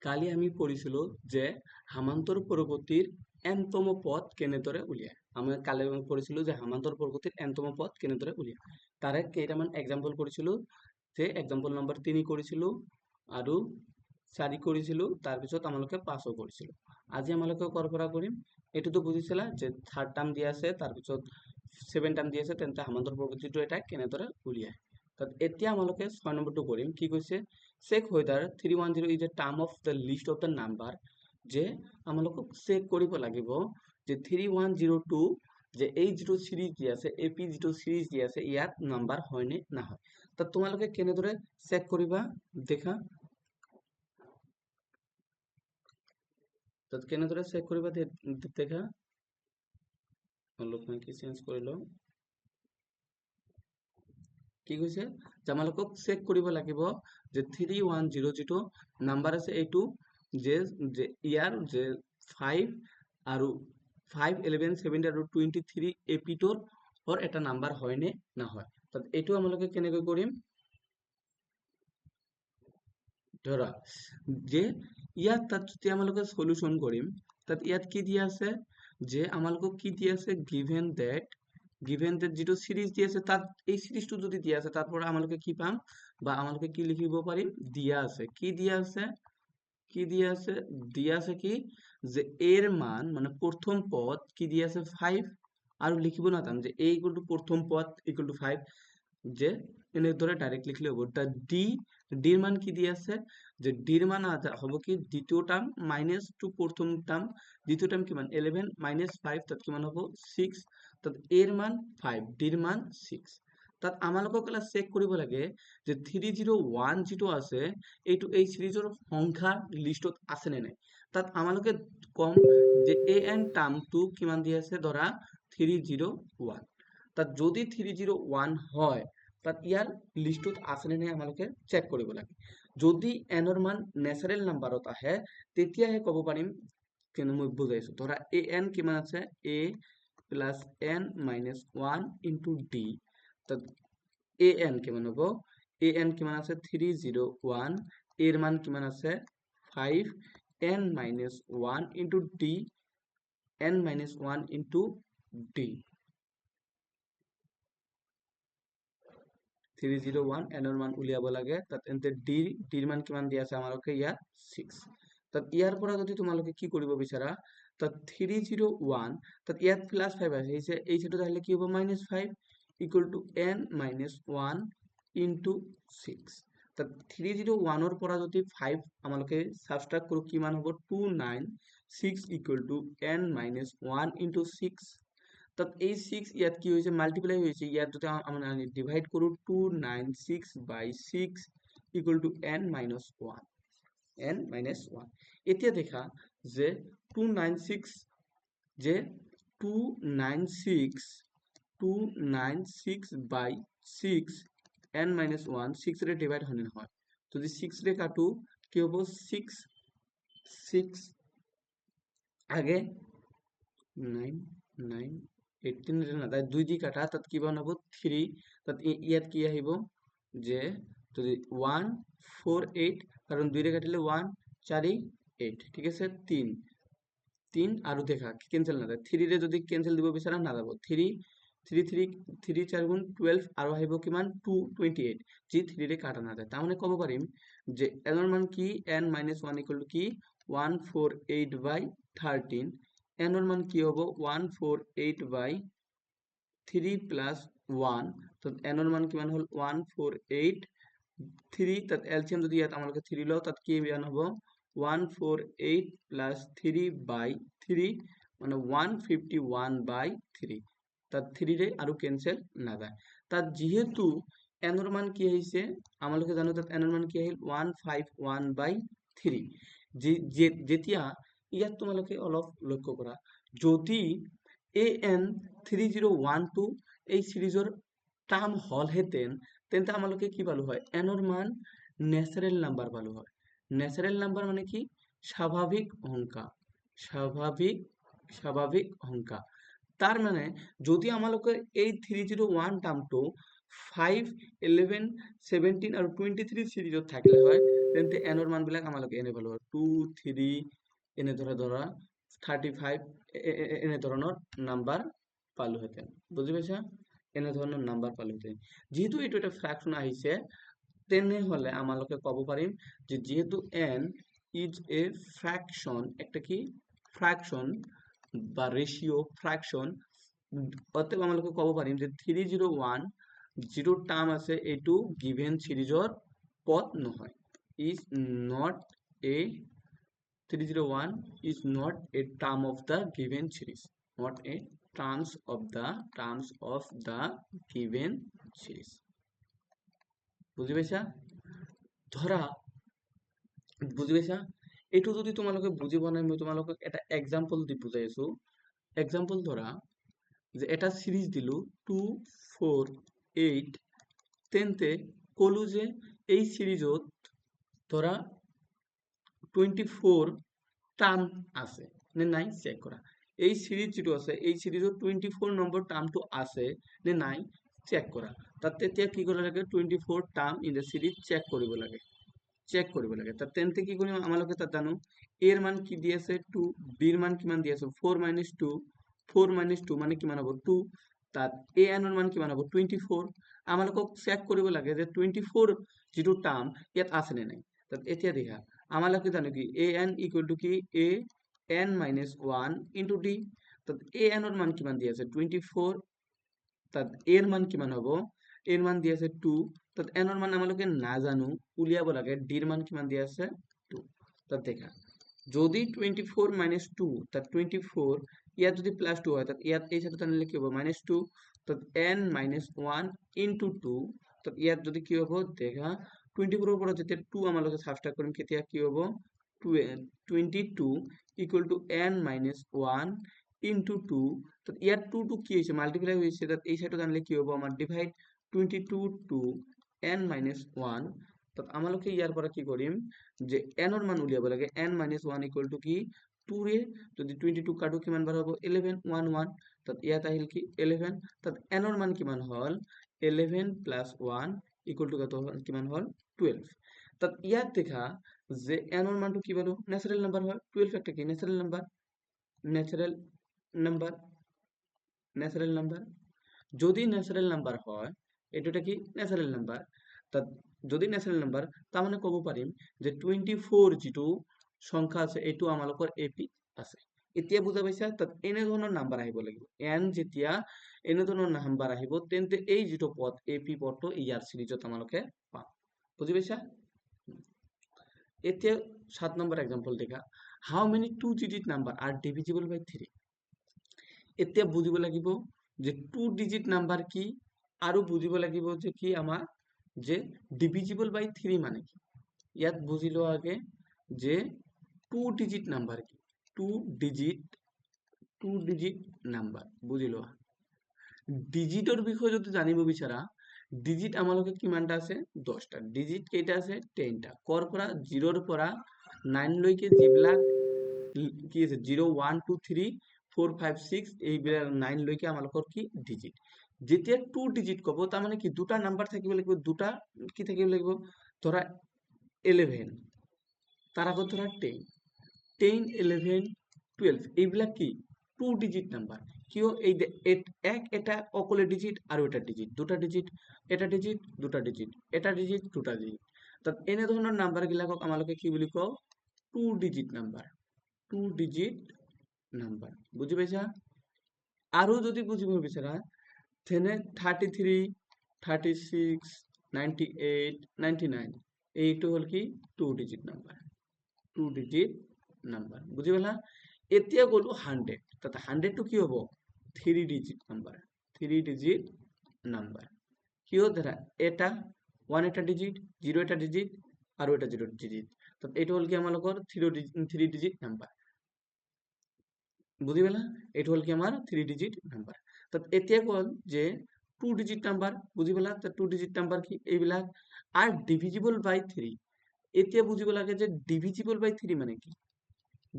কালি আমি পঢ়িছিলো যে সামান্তৰ প্ৰগতিৰ nতম পদ কেনেদৰে উলিয়ায়। আমি কালি পঢ়িছিলো যে সামান্তৰ প্ৰগতিৰ nতম পদ কেনেদৰে উলিয়ায়। তাৰে কেইটামান এক্সাম্পল কৰিছিলো, যে এক্সাম্পল নম্বৰ 3 কৰিছিলো আৰু 4 কৰিছিলো, তাৰপিছত আমালোকে 5ও কৰিছিলো। আজি আমালোকে কৰ পৰা কৰিম, এইটোতো বুজিছিলা যে থাৰ্ড টাৰ্ম দিয়া আছে, তাৰপিছত 7 টাৰ্ম দিয়া আছে, তেন্তে সামান্তৰ প্ৰগতিটো এটা কেনেদৰে উলিয়ায়। তাত এতিয়া আমালোকে 6 নম্বৰটো কৰিম। কি কৈছে, check whether 310 is a term of the list of the number, যে আমালোকক চেক কৰিব লাগিব যে 3102 যে এই যিটো সিৰিজ দিয়া আছে, এপি যিটো সিৰিজ দিয়া আছে, ইয়াত নাম্বাৰ হয় নে নহয়। তাত তোমালোকে কেনেদৰে চেক কৰিবা দেখা, তাত কেনেদৰে চেক কৰিবা দেখা। অলপ কি চেঞ্জ কৰি লওঁ। কি কৈছে যে আমালোকক চেক কৰিব লাগিব যে 310 যিটো নাম্বাৰ আছে, এইটো যে ইয়াৰ যে 5 আৰু 5 11 70 আৰু 23 এপিটোৰ এটা নাম্বাৰ হয় নে নহয়। তাত এইটো আমালোকে কেনেকৈ কৰিম, ধৰা যে ইয়াত তাত যদি আমালোকে সলিউশন কৰিম, তাত ইয়াত কি দিয়া আছে যে আমালোকক কি দিয়া আছে, গিভেন দ্যাট যিটো সিরিজ দিয়া আছে, তাত এই সিরিজটো যদি দিয়া আছে, তারপর আমালোকে কি পাম বা আমালোকে কি লিখিব পাৰিম, দিয়া আছে কি দিয়া আছে, দিয়া আছে কি যে এর মান মানে প্রথম পদ কি দিয়া আছে 5, আর লিখিব না তাম যে a ইকুয়াল টু প্রথম পদ ইকুয়াল টু 5, যে এনে ধরে ডাইরেক্ট লিখলে হবে। তা ডির মান কি দিয়ে আছে, যে ডির মান হবে কি দ্বিতীয় টার্ম মাইনাস টু প্রথম টার্ম, দ্বিতীয় টার্ম কি মান 11 মাইনাস 5, তাত কিমান হ'ব 6, তাত এর মান 5, ডির মান 6। তাত আমালোকক কেলা চেক কৰিব লাগে যে 301 যিটো আছে এইটো এই সিৰিজৰ সংখ্যা লিষ্টত আছে নে নাই। তাত আমালোকে কম যে এ এন টার্মটো কিমান দি আছে, ধৰা 301। তাত যদি 301 হয়, তাত ইয়াৰ লিষ্টত আছে নে নাই আমালোকে চেক কৰিব লাগে। যদি এনৰ মান ন্যাচাৰেল নাম্বাৰত আহে, তেতিয়াহে ক'ব পাৰিম, কিন্তু মই বুজাইছো। ধৰা এ এন কিমান আছে, a plus n minus 1 into d. তাত এ এন কিমান হ'ব, এ এন কিমান আছে 301, এর মান কিমান আছে 5, N minus 1 into D, N minus 1 into D, 301 এনৰ মান উলিয়াব লাগে। তাত এন্তে ডিৰ মান কিমান দিয়া আছে আমালোকে ইয়াত 6। তাত ইয়াৰ পৰা যদি তোমালোকে কি কৰিব বিচাৰা, তাত 301 তাত ইয়াত প্লাস 5 আছে, এই সেটো তাহলে কি হ'ব -5 equal to n minus 1 into 6। তাত 301 ৰ পৰা যদি 5 আমালোকে সাবট্ৰাক্ট কৰো, কিমান হ'ব 296 equal to n minus 1 into 6। তাত এই 6 ইয়াত কি হৈছে, মাল্টিপ্লাই হৈছে, ইয়াত যদি আমরা ডিভাইড কৰো 296 বাই 6 equal to n minus 1, n minus 1। এতিয়া দেখা যে 296 যে 296 বাই 6 n মাইনাস 1 6 রে ডিভাইড হয় না হয়, যদি 6 রে কাটো কি হবে 6 আগে 9 9 18 রে না, তাই 2 দি কাটা, তাত কি বানাব 3, তাত ইয়াত কি আহিব যে যদি 148, কারণ 2 রে কাটিলে 1 4 8, ঠিক আছে 3 আৰু দেখা ক্যান্সেল না, 3 ৰে যদি ক্যান্সেল দিব বিচাৰা না যাব, 3 4 গুণ 12 আৰু আহিব কিমান 228, যি 3 ৰে কাটা না যায়। তাৰ মানে কব পাৰিম যে n এর মান কি n minus 1 equal to কি 148 by 13, n এর মান কি হব 148 by 3 plus 1, তো n এর মান কিমান হল 148 3, তাত এলসিয়াম যদি ইয়াত আমালোকে 3 লও, তাত কি বিয়ান হব 148 plus 3 by 3 মানে 151 by 3, তাত 3 রে আৰু ক্যান্সেল না যায়। তাত যেহেতু n এর মান কি হইছে আমালোকে জানো, তাত n এর মান কি আহিল 151 by 3। যেতিয়া ইয়াত তোমালোকে অলপ লক্ষ্য কৰা, যদি an 3012 এই সিৰিজৰ টার্ম হল হেতেন, তেন্তে আমালোকে কি পালো হয়, n এর মান ন্যাচারাল নাম্বার পালো হয়। ন্যাচারাল নাম্বার মানে কি স্বাভাবিক সংখ্যা, স্বাভাবিক সংখ্যা। তার মানে যদি আমালোকে এই 301 টার্মটো 5, 11, 17 আৰু 23 চিৰিজত থাকিলে হয় তেন্তে এনৰ মানবিলাক আমালোকে এনে পালো হয় 2, 3 এনে ধৰা 35 এনে ধৰণৰ নাম্বাৰ পালোহেঁতেন। বুজি পাইছা? এনে ধৰণৰ নাম্বাৰ পালোহেঁতেন। যিহেতু এইটো এটা ফ্ৰেকশন আহিছে তেনেহলে আমালোকে ক'ব পাৰিম যে যেহেতু n ইজ এ ফ্ৰ্যাকশন, একটা কি ফ্ৰ্যাকশন বা ৰেশিও ফ্ৰ্যাকশন, অতএব আমালোকে ক'ব পাৰিম যে 301 যিটো টাৰ্ম আছে এইটো গিভেন সিৰিজৰ পদ নহয়, is not a 301 is not a term of the given series, not a terms of the given series. বুজি পাইছা? ধৰা বুজি পাইছা? এইটো যদি তোমালোকে বুজি পোৱা নাই মই তোমালোকক এটা এক্সাম্পল দি বুজাই আছো। এক্সাম্পল ধৰা যে এটা সিৰিজ দিলো 2, 4, 8, তেন্তে কলো যে এই সিৰিজত ধৰা 24 টাৰ্ম আছে নে নাই চেক কৰা। এই সিৰিজ যেটো আছে এই সিৰিজত 24 নম্বৰ টাৰ্মটো আছে নে নাই চেক কৰা। তাত তেতিয়া কি কৰিব লাগে 24 টাৰ্ম ইন দ্য সিৰিজ চেক কৰিব লাগে। তাত তেন্তে কি কৰিম আমালোকে তাত জানো এৰ মান কি দি আছে 2, বিৰ মান কিমান দি আছে 4 - 2, 4 - 2 মানে কিমান হ'ব 2, তাত এ এনৰ মান কিমান হ'ব 24। আমালোকক চেক কৰিব লাগে যে 24 যেটো টার্ম ইয়াত আছে নে নাই। তাত এতিয়া দেখা আমালোকে জানো কি এ এন ইকুয়াল টু কি A N minus 1 into D. তাত এ এনৰ মান কিমান দি আছে 24, তাত এর মান কিমান হ'ব এর মান দি আছে 2, তাত এনৰ মান আমালোকে নাজানো উলিয়াব লাগে, ডিৰ মান কিমান দি আছে 2। তাত দেখা যদি 24 - 2 তাত 24 ইয়াত যদি প্লাস 2 হয় তাত ইয়াত এই সাথে টানলে কি হ'ব -2, তাত n - 1 ইনটু 2, তাত ইয়াত যদি কি হ'ব দেখা 24 এর পৰা যেতিয়া 2 আমালোকে সাবট্ৰাক্ট কৰিম কেতিয়া কি হ'ব 22 ইকুয়াল টু n - 1 ইনটু 2, তাত ইয়াত 2 কি হৈছে মাল্টিপ্লাই হৈছে, তাত এই সাইডত আনলে কি হ'ব আমাৰ ডিভাইড 22 টু n - 1। তাত আমালোকে ইয়াৰ পৰা কি কৰিম যে n ৰ মান উলিয়াব লাগে, n - 1 ইকুয়াল টু কি 2 ৰে যদি 22 কাটো কিমান বাৰ হ'ব 11, 1 1, তাত ইয়াত আহিল কি 11, তাত n ৰ মান কিমান হ'ল 11 প্লাস 1 ইকুয়াল টু কত হ'ল কিমান হ'ল 12। তাত ইয়াত দেখা যে n ৰ মানটো কি পালো ন্যাচারাল নাম্বার হয়, 12 একটা কি ন্যাচারাল নাম্বার, ন্যাচারাল নাম্বার যদি ন্যাচারাল নাম্বার হয় এটা কি ন্যাচারাল নাম্বার। তাত যদি ন্যাচারাল নাম্বার তার মানে ক'ব পাৰিম যে 24 যেটো সংখ্যা আছে এইটো আমালোকৰ এপি আছে। এতিয়া বুজা পাইছা? তাত এনে ধৰণৰ নাম্বাৰ আহিব লাগিব, n যেতিয়া এনে ধৰণৰ নাম্বাৰ আহিব তেন্তে এই যেটো পদ এপি পদটো ইয়াৰ সিৰিজত আমালোকে পাম। বুজি পাইছা? এতিয়া 7 নম্বৰ এক্সাম্পল দেখা, হাউ মেনি 2 ডিজিট নাম্বার আর ডিভিজিবল বাই 3। এতিয়া বুজিব লাগিব যে 2 ডিজিট নাম্বার কি আৰু বুজিব লাগিব যে কি আমাৰ যে ডিভিজিবল বাই 3 মানে কি। ইয়াত বুজিলো আগে যে 2 ডিজিট নাম্বার কি, 2 ডিজিট নাম্বার বুজিলো। ডিজিটৰ বিষয়ে যদি জানিব বিচাৰা ডিজিট আমালোকে কিমানটা আছে 10টা, ডিজিট কেইটা আছে 10টা, কৰ পৰা 0 ৰ পৰা 9 লৈকে যিবিলাক কি আছে 0 1 2 3 4 5 6 এইবিলাক 9 লৈকে আমালোকৰ কি ডিজিট। যেতিয়া 2 ডিজিট কব তাৰ মানে কি দুটা নাম্বাৰ থাকিব লাগিব, দুটা কি থাকিব লাগিব ধৰা 11 তাৰ আগত ধৰা 10, 10 11 12 এইবিলাক কি 2 ডিজিট নাম্বাৰ। কিয় এই এক এটা অকলে ডিজিট আৰু এটা ডিজিট, দুটা ডিজিট এটা ডিজিট দুটা ডিজিট এটা ডিজিট দুটা ডিজিট। তাত এনে ধৰণৰ নাম্বাৰ গিলাকক আমালোকে কি বুলি কওঁ 2 ডিজিট নাম্বাৰ, 2 ডিজিট নাম্বাৰ। বুজি পাইছা? আৰু যদি বুজিব বিচাৰা তেনে 33 36 98 99 এইটো হল কি 2 ডিজিট নাম্বার, 2 ডিজিট নাম্বার। বুজি পালা? এতিয়া গলো 100, তাতে 100 টো কি হ'ব 3 ডিজিট নাম্বার, 3 ডিজিট নাম্বার। কিয় ধৰা এটা 1 এটা ডিজিট 0 এটা ডিজিট আৰু এটা 0 ডিজিট, তো এইটো হল কি আমালোকৰ 3 ডিজিট নাম্বাৰ। বুজি পালা? এইটো হল কি আমাৰ 3 ডিজিট নাম্বার। তাত এতিয়া কল যে 2 ডিজিট নাম্বার বুজি পালা? তো 2 ডিজিট নাম্বার কি এইবিলাক আর ডিভিজিবল বাই 3। এতিয়া বুজিব লাগে যে ডিভিজিবল বাই 3 মানে কি,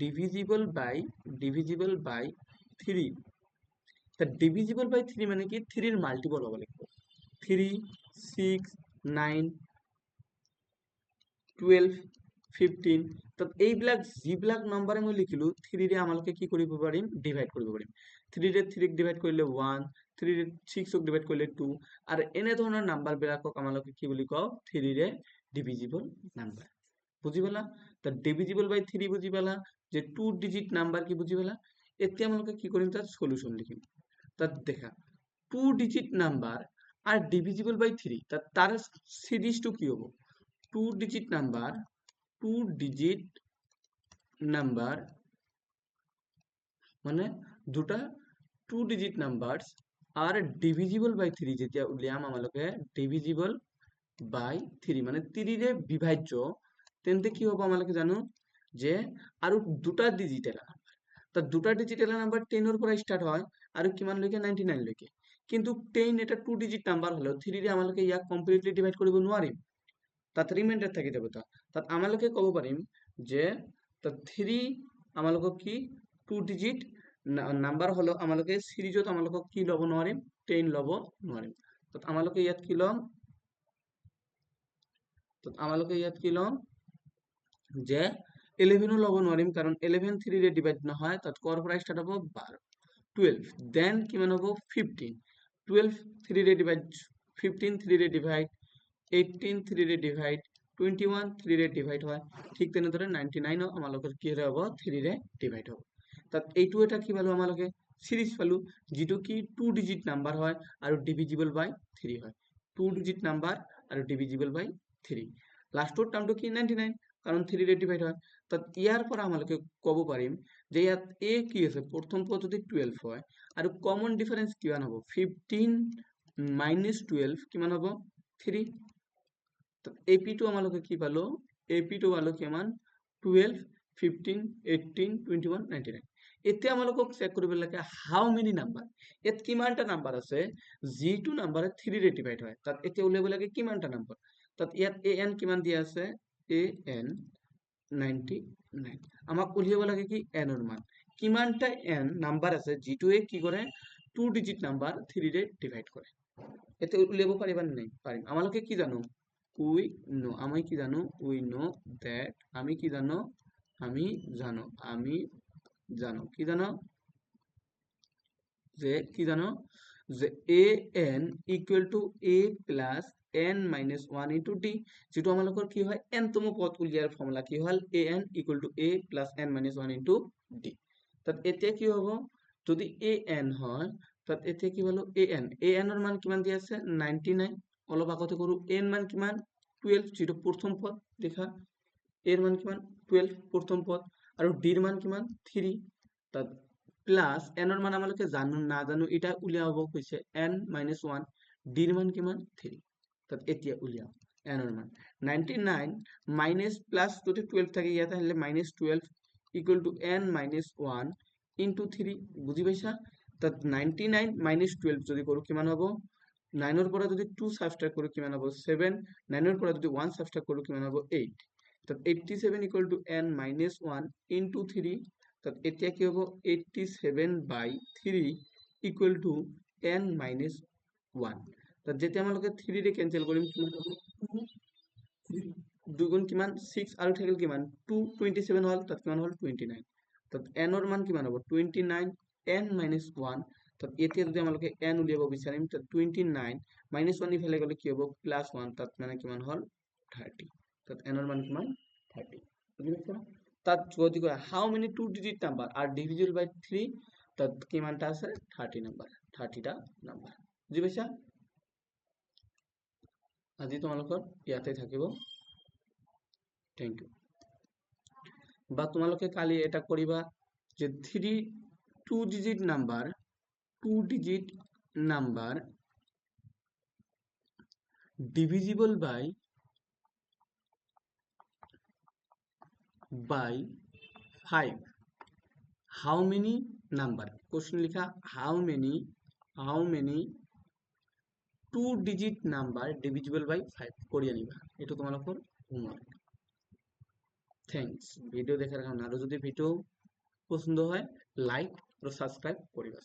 ডিভিজিবল বাই 3। তা ডিভিজিবল বাই 3 মানে কি 3 এর মাল্টিপল হ'ব লাগিব, 3 6 9 12 15 তাত এইবিলাক যিবিলাক নম্বৰে মই লিখিলো 3 ৰে আমালোকে কি কৰিব পাৰিম ডিভাইড কৰিব পাৰিম 3 ৰে 3 ক ডিভাইড কৰিলে 1 3 ৰে 6 ক ডিভাইড কৰিলে 2 আৰু এনে ধৰণৰ নাম্বাৰ বিলাকক আমালোকে কি বুলি কওঁ 3 ৰে ডিভিজিবল নাম্বাৰ বুজি পালা তা ডিভিজিবল বাই 3 বুজি পালা যে 2 ডিজিট নাম্বাৰ কি বুজি পালা এতিয়া আমালোকে কি কৰিম তাত সলিউশন লিখিম তাত দেখা 2 ডিজিট নাম্বার আর ডিভিজিবল বাই 3 তার সিরিজটো কি হবে 2 ডিজিট নাম্বার মানে দুটা 2 ডিজিট নাম্বারস আর ডিভিজিবল বাই 3 যেতিয়া উলিয়াম আমালোকে ডিভিজিবল বাই 3 মানে 3 রে বিভাজ্য তেন্তে কি হবে আমালোকে জানো যে আর দুটা ডিজিটেল নাম্বার তা দুটা ডিজিটেল নাম্বার 10 এর পৰা স্টার্ট হয় আর কিমান লৈকে 99 লৈকে কিন্তু 10 এটা 2 ডিজিট নাম্বার হলো 3 রে আমালোকে ইয়াক কমপ্লিটলি ডিভাইড কৰিব নোৱাৰিম তাত ৰিমাইন্ডাৰ থাকি যাব তাত আমালোকে ক'ব পাৰিম যে তাত 3 আমালোকক কি 2 ডিজিট নাম্বাৰ হলো আমালোকে সিৰিজত আমালোকক কি লব নোৱাৰিম 10 লব নোৱাৰিম তাত আমালোকে ইয়াত কি লম যে 11 লব নোৱাৰিম কাৰণ 11 3 ৰে ডিভাইড নহয় তাত কৰ পৰা স্টার্ট হ'ব 12 12 দেন কিমান হ'ব 15 12 3 রে ডিভাইড 15 3 রে ডিভাইড 18 3 রে ডিভাইড 21 3 রে ডিভাইড হয় ঠিক তেনেদৰে 99 আমালোকৰ কি হ'ব 3 ৰে ডিভাইড হ'ব তাত এইটো এটা কি পালো আমালোকে সিৰিজ পালো যেটো কি 2 ডিজিট নাম্বাৰ হয় আৰু ডিভিজিবল বাই 3 হয় 2 ডিজিট নাম্বাৰ আৰু ডিভিজিবল বাই 3 লাস্টৰ টাৰ্মটো কি 99 কাৰণ 3 ৰে ডিভাইড হয় তাত ইয়াৰ পৰা আমালোকে ক'ব পাৰিম যে ইয়াত a কি আছে প্ৰথম পদ যদি 12 হয় আৰু কমন ডিফারেন্স কিমান হ'ব 15 মাইনাস 12 কিমান হ'ব 3 তো AP2 আমালোকে কি পালো AP2 পালো কিমান 12 15 18 21 99 এতিয়া আমালোকক চেক কৰিব লাগে হাউ মেনি নাম্বাৰ এত কিমানটা নাম্বাৰ আছে যিটো নাম্বাৰে 3 ৰে ডিভাইড হয় তাত এতিয়া উলিয়াব লাগে কিমানটা নাম্বার তাত ইয়াত an কিমান দিয়া আছে an 99 আমাক উলিয়াব লাগে কি n এর মান কিমানটা n নাম্বার আছে যেটোৱে কি কৰে 2 ডিজিট নাম্বাৰ 3 ৰে ডিভাইড কৰে এতে উলিয়াব পাৰিবা নাই পাৰিম আমালোকে কি জানো we know আমি কি জানো we know that আমি কি জানো কি জানো যে an equal to a plus n minus 1 into d যেটো আমালোকৰ কি হয় n তম পদ উলিয়াৰ ফৰ্মুলা কি হল an equal to a plus n minus 1 into d তাত এতিয়া কি হ'ব যদি an হয় তাত এতিয়া কি হলো an এর মান কিমান দি আছে 99 অলপ আগতে কৰো n মান কিমান 12 যেটো প্ৰথম পদ দেখা এৰ মান কিমান 12 প্ৰথম পদ আৰু d এর মান কিমান 3 তাত প্লাস n এর মান আমালোকে জানো না জানো এটা উলিয়াব কৈছে n minus 1 d এর মান কিমান 3 তাত এতিয়া উলিয়াও n এর মান 99 মাইনাস প্লাস যদি 12 থাকে ইয়াতে হলে -12 equal to n minus 1 into 3 বুঝি পাইছা তাত 99 - 12 যদি কৰো কিমান হ'ব 9 এৰ পৰা যদি 2 সাবট্ৰাক্ট কৰো কিমান হ'ব 7 9 এৰ পৰা যদি 1 সাবট্ৰাক্ট কৰো কিমান হ'ব 8 তাত 87 equal to n minus 1 into 3 তাত এতিয়া কি হ'ব 87/3 equal to n minus 1 তাত যেতিয়া আমালোকে 3 ৰে ক্যান্সেল কৰিম কিমান হ'ব 2 গুণ কিমান 6 আৰু থাকিল কিমান 2 27 হল তাত কিমান হল 29 তাত n এর মান কিমান হ'ব 29 n minus 1 তাত এতিয়া যদি আমালোকে n উলিয়াব বিচাৰিম তাত 29 minus 1 ইফালে গলে কি হ'ব +1 তাত মানে কিমান হল 30 তাত n এর মান কিমান 30 বুজি পাইছা তাত যদি কয় হাউ মেনি 2 ডিজিট নাম্বার আর ডিভিজিবল বাই 3 তাত কিমানটা আছে 30 নাম্বার 30টা নাম্বার বুজি পাইছা আজি তোমালোকৰ ইয়াতে থাকিব থ্যাংক ইউ বা তোমালোকে কালি এটা কৰিবা যে 2 ডিজিট নাম্বার ডিভিজিবল বাই 5 হাউ মেনি নাম্বার কোশ্চেন লিখা হাউ মেনি 2 ডিজিট নাম্বার ডিভিজিবল বাই 5 কৰি আনিবা এটো তোমালোকৰ হোমৱৰ্ক থ্যাঙ্কস ভিডিও দেখাৰ কাৰণে আৰ যদি ভিডিও পছন্দ হয় লাইক আৰ সাবস্ক্ৰাইব কৰিবা।